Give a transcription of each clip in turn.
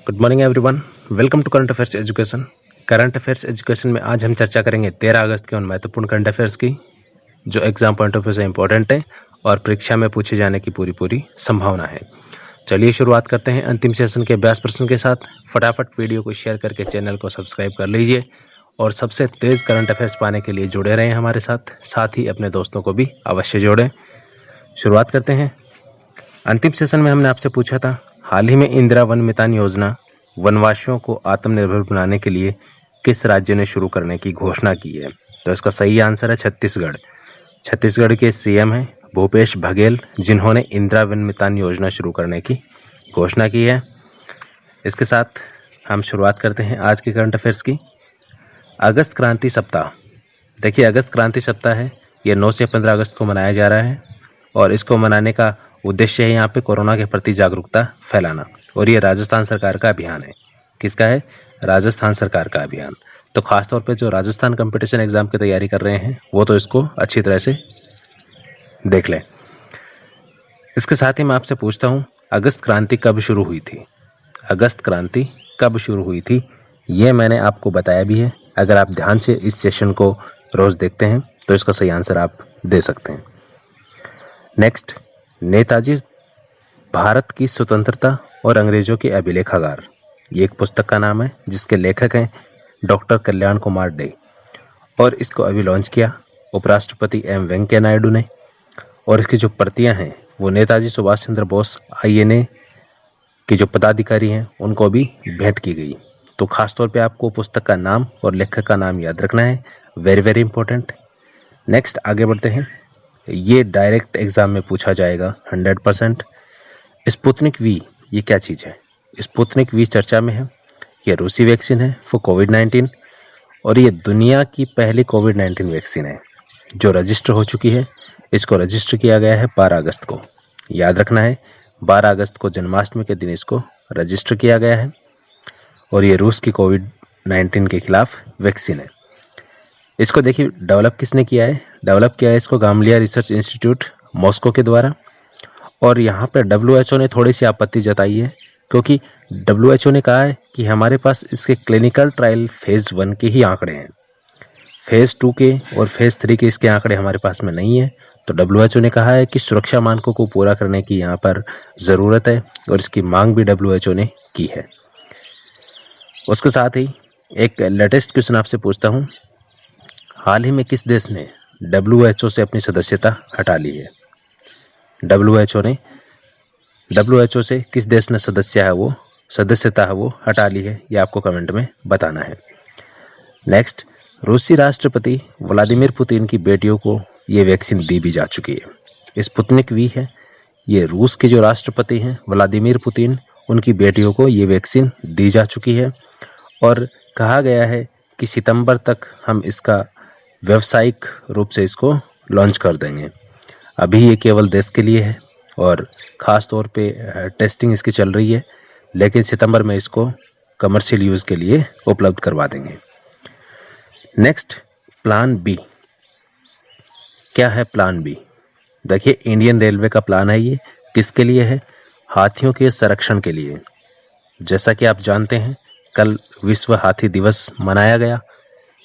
Good morning everyone, welcome to current affairs education. Current affairs education में आज हम चर्चा करेंगे 13 अगस्त के उन महत्वपूर्ण करंट अफेयर्स की जो एग्जाम पॉइंट ऑफ व्यू से इंपॉर्टेंट है और परीक्षा में पूछे जाने की पूरी संभावना है। चलिए शुरुआत करते हैं अंतिम सेशन के अभ्यास प्रश्न के साथ। फटाफट वीडियो को शेयर करके चैनल को सब्सक्राइब कर लीजिए और सबसे तेज करंट अफेयर्स पाने के लिए जुड़े रहें हमारे साथ ही अपने दोस्तों को भी अवश्य जोड़ें। शुरुआत करते हैं। अंतिम सेशन में हमने आपसे पूछा था, हाल ही में इंदिरा वन मितान योजना वनवासियों को आत्मनिर्भर बनाने के लिए किस राज्य ने शुरू करने की घोषणा की है? तो इसका सही आंसर है छत्तीसगढ़। छत्तीसगढ़ के सीएम हैं भूपेश बघेल, जिन्होंने इंदिरा वन मितान योजना शुरू करने की घोषणा की है। इसके साथ हम शुरुआत करते हैं आज के करंट अफेयर्स की। अगस्त क्रांति सप्ताह, देखिए अगस्त क्रांति सप्ताह है, ये 9 से 15 अगस्त को मनाया जा रहा है और इसको मनाने का उद्देश्य है यहाँ पे कोरोना के प्रति जागरूकता फैलाना और ये राजस्थान सरकार का अभियान है। किसका है? राजस्थान सरकार का अभियान। तो खासतौर पे जो राजस्थान कंपटीशन एग्जाम की तैयारी कर रहे हैं वो तो इसको अच्छी तरह से देख लें। इसके साथ ही मैं आपसे पूछता हूँ, अगस्त क्रांति कब शुरू हुई थी? अगस्त क्रांति कब शुरू हुई थी ये मैंने आपको बताया भी है। अगर आप ध्यान से इस सेशन को रोज देखते हैं तो इसका सही आंसर आप दे सकते हैं। नेक्स्ट, नेताजी भारत की स्वतंत्रता और अंग्रेजों के अभिलेखागार, ये एक पुस्तक का नाम है जिसके लेखक हैं डॉक्टर कल्याण कुमार डे और इसको अभी लॉन्च किया उपराष्ट्रपति एम वेंकैया नायडू ने और इसकी जो प्रतियां हैं वो नेताजी सुभाष चंद्र बोस INA के जो पदाधिकारी हैं उनको भी भेंट की गई। तो खासतौर पे आपको पुस्तक का नाम और लेखक का नाम याद रखना है, वेरी इंपॉर्टेंट। नेक्स्ट आगे बढ़ते हैं। ये डायरेक्ट एग्जाम में पूछा जाएगा 100%। स्पुतनिक वी ये क्या चीज़ है? स्पुतनिक वी चर्चा में है। ये रूसी वैक्सीन है फॉर कोविड-19 और ये दुनिया की पहली कोविड-19 वैक्सीन है जो रजिस्टर हो चुकी है। इसको रजिस्टर किया गया है 12 अगस्त को, याद रखना है 12 अगस्त को जन्माष्टमी के दिन इसको रजिस्टर किया गया है और ये रूस की कोविड-19 के खिलाफ वैक्सीन है। इसको देखिए डेवलप किसने किया है? डेवलप किया है इसको गामलिया रिसर्च इंस्टीट्यूट मॉस्को के द्वारा और यहाँ पर WHO ने थोड़ी सी आपत्ति जताई है क्योंकि WHO ने कहा है कि हमारे पास इसके क्लिनिकल ट्रायल फेज 1 के ही आंकड़े हैं, फेज 2 के और फेज 3 के इसके आंकड़े हमारे पास में नहीं है। तो WHO ने कहा है कि सुरक्षा मानकों को पूरा करने की यहाँ पर ज़रूरत है और इसकी मांग भी WHO ने की है। उसके साथ ही एक लेटेस्ट क्वेश्चन आपसे पूछता हूँ, हाल ही में किस देश ने WHO से अपनी सदस्यता हटा ली है? WHO से किस देश ने सदस्यता है वो हटा ली है, ये आपको कमेंट में बताना है। नेक्स्ट, रूसी राष्ट्रपति व्लादिमीर पुतिन की बेटियों को ये वैक्सीन दी भी जा चुकी है। स्पुतनिक वी है, ये रूस के जो राष्ट्रपति हैं व्लादिमीर पुतिन, उनकी बेटियों को ये वैक्सीन दी जा चुकी है और कहा गया है कि सितंबर तक हम इसका व्यावसायिक रूप से इसको लॉन्च कर देंगे। अभी ये केवल देश के लिए है और ख़ास तौर पे टेस्टिंग इसकी चल रही है, लेकिन सितंबर में इसको कमर्शियल यूज़ के लिए उपलब्ध करवा देंगे। नेक्स्ट, प्लान बी, क्या है प्लान बी? देखिए इंडियन रेलवे का प्लान है, ये किसके लिए है? हाथियों के संरक्षण के लिए। जैसा कि आप जानते हैं कल विश्व हाथी दिवस मनाया गया,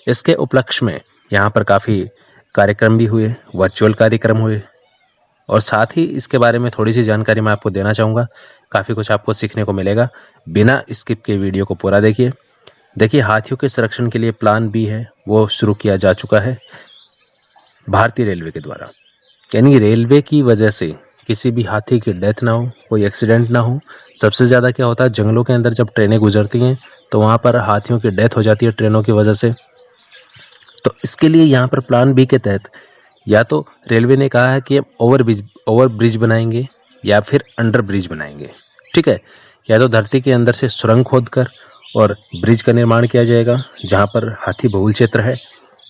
इसके उपलक्ष्य में यहाँ पर काफ़ी कार्यक्रम भी हुए, वर्चुअल कार्यक्रम हुए और साथ ही इसके बारे में थोड़ी सी जानकारी मैं आपको देना चाहूँगा, काफ़ी कुछ आपको सीखने को मिलेगा। बिना स्किप के वीडियो को पूरा देखिए। देखिए हाथियों के संरक्षण के लिए प्लान बी है वो शुरू किया जा चुका है भारतीय रेलवे के द्वारा, यानी रेलवे की वजह से किसी भी हाथी की डेथ ना हो, कोई एक्सीडेंट ना हो। सबसे ज़्यादा क्या होता है, जंगलों के अंदर जब ट्रेनें गुजरती हैं तो वहाँ पर हाथियों की डेथ हो जाती है ट्रेनों की वजह से। तो इसके लिए यहाँ पर प्लान बी के तहत या तो रेलवे ने कहा है कि ओवर ब्रिज बनाएंगे या फिर अंडर ब्रिज बनाएंगे, ठीक है। या तो धरती के अंदर से सुरंग खोद कर और ब्रिज का निर्माण किया जाएगा जहाँ पर हाथी बहुल क्षेत्र है,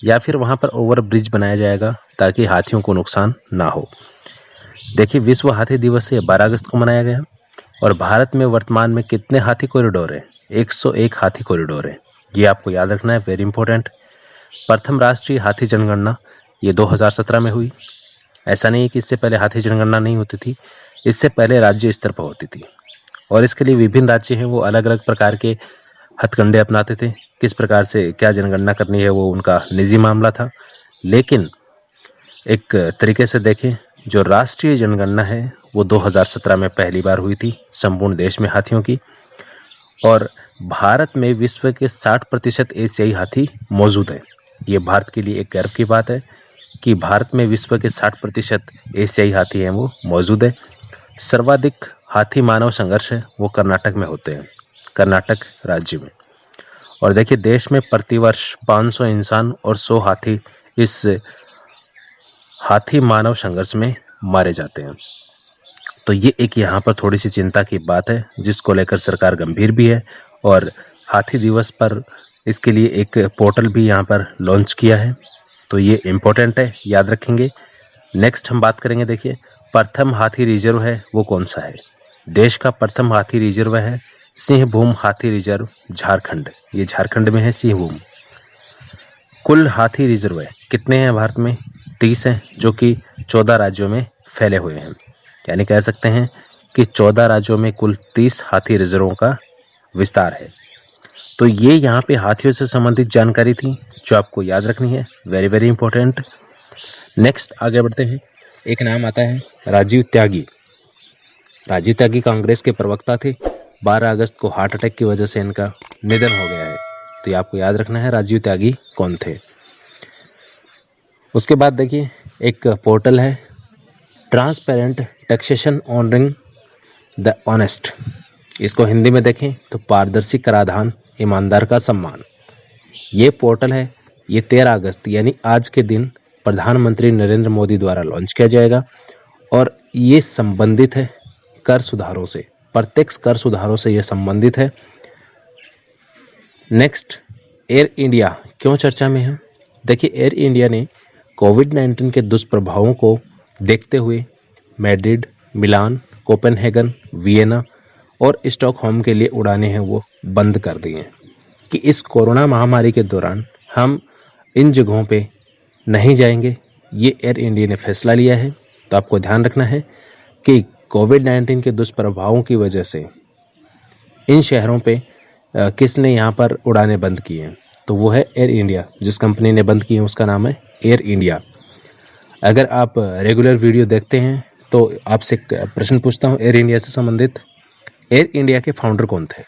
या फिर वहाँ पर ओवर ब्रिज बनाया जाएगा ताकि हाथियों को नुकसान ना हो। देखिए विश्व हाथी दिवस 12 अगस्त को मनाया गया और भारत में वर्तमान में कितने हाथी कॉरिडोर है? 101 हाथी कॉरिडोर है, ये आपको याद रखना है, वेरी इंपॉर्टेंट। प्रथम राष्ट्रीय हाथी जनगणना ये 2017 में हुई। ऐसा नहीं है कि इससे पहले हाथी जनगणना नहीं होती थी, इससे पहले राज्य स्तर पर होती थी और इसके लिए विभिन्न राज्य हैं वो अलग अलग प्रकार के हथकंडे अपनाते थे। किस प्रकार से क्या जनगणना करनी है वो उनका निजी मामला था, लेकिन एक तरीके से देखें जो राष्ट्रीय जनगणना है वो 2017 में पहली बार हुई थी संपूर्ण देश में हाथियों की। और भारत में विश्व के 60% एशियाई हाथी मौजूद है। ये भारत के लिए एक गर्व की बात है कि भारत में विश्व के 60% एशियाई हाथी हैं वो मौजूद है। सर्वाधिक हाथी मानव संघर्ष है वो कर्नाटक में होते हैं, कर्नाटक राज्य में। और देखिए देश में प्रतिवर्ष 500 इंसान और 100 हाथी इस हाथी मानव संघर्ष में मारे जाते हैं। तो ये एक यहाँ पर थोड़ी सी चिंता की बात है जिसको लेकर सरकार गंभीर भी है और हाथी दिवस पर इसके लिए एक पोर्टल भी यहाँ पर लॉन्च किया है। तो ये इम्पोर्टेंट है, याद रखेंगे। नेक्स्ट हम बात करेंगे, देखिए प्रथम हाथी रिजर्व है वो कौन सा है। देश का प्रथम हाथी रिजर्व है सिंहभूम हाथी रिजर्व, झारखंड। ये झारखंड में है सिंहभूम। कुल हाथी रिजर्व है कितने हैं भारत में? 30 हैं, जो कि 14 राज्यों में फैले हुए हैं। यानी कह सकते हैं कि 14 राज्यों में कुल 30 हाथी रिजर्वों का विस्तार है। तो ये यहाँ पे हाथियों से संबंधित जानकारी थी जो आपको याद रखनी है, वेरी वेरी इंपॉर्टेंट। नेक्स्ट आगे बढ़ते हैं। एक नाम आता है राजीव त्यागी। राजीव त्यागी कांग्रेस के प्रवक्ता थे। 12 अगस्त को हार्ट अटैक की वजह से इनका निधन हो गया है। तो ये आपको याद रखना है राजीव त्यागी कौन थे। उसके बाद देखिए एक पोर्टल है transparent taxation honouring the honest. इसको हिंदी में देखें तो पारदर्शी कराधान ईमानदार का सम्मान। ये पोर्टल है, ये 13 अगस्त यानी आज के दिन प्रधानमंत्री नरेंद्र मोदी द्वारा लॉन्च किया जाएगा और ये संबंधित है कर सुधारों से, प्रत्यक्ष कर सुधारों से ये संबंधित है। नेक्स्ट, एयर इंडिया क्यों चर्चा में है? देखिए एयर इंडिया ने कोविड-19 के दुष्प्रभावों को देखते हुए मैड्रिड, मिलान, कोपेनहेगन, वियना और स्टॉकहोम के लिए उड़ानें हैं वो बंद कर दी हैं कि इस कोरोना महामारी के दौरान हम इन जगहों पे नहीं जाएंगे। ये एयर इंडिया ने फैसला लिया है। तो आपको ध्यान रखना है कि कोविड-19 के दुष्प्रभावों की वजह से इन शहरों पे किसने यहाँ पर उड़ानें बंद की हैं? तो वो है एयर इंडिया। जिस कंपनी ने बंद की है उसका नाम है एयर इंडिया। अगर आप रेगुलर वीडियो देखते हैं तो आपसे एक प्रश्न पूछता हूँ एयर इंडिया से संबंधित। एयर इंडिया के फाउंडर कौन थे?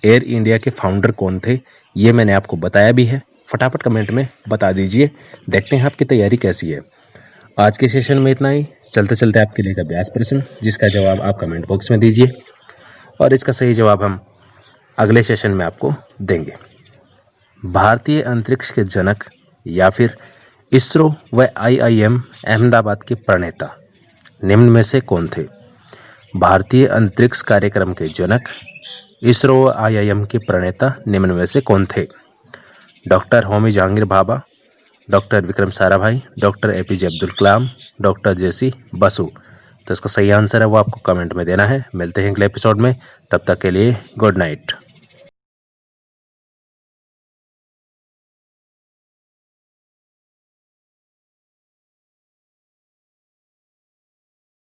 एयर इंडिया के फाउंडर कौन थे ये मैंने आपको बताया भी है। फटाफट कमेंट में बता दीजिए। देखते हैं आपकी तैयारी कैसी है। आज के सेशन में इतना ही। चलते चलते आपके लिए एक अभ्यास प्रश्न जिसका जवाब आप कमेंट बॉक्स में दीजिए और इसका सही जवाब हम अगले सेशन में आपको देंगे। भारतीय अंतरिक्ष के जनक या फिर इसरो व IIM अहमदाबाद के प्रणेता निम्न में से कौन थे? भारतीय अंतरिक्ष कार्यक्रम के जनक, इसरो व IIM के प्रणेता निम्न में से कौन थे? Doctor Homi Jahangir Bhabha, doctor Vikram Sarabhai, doctor APJ Abdul Kalam, doctor JC Basu. तो इसका सही आंसर है वो आपको कमेंट में देना है। मिलते हैं अगले एपिसोड में, तब तक के लिए गुड नाइट।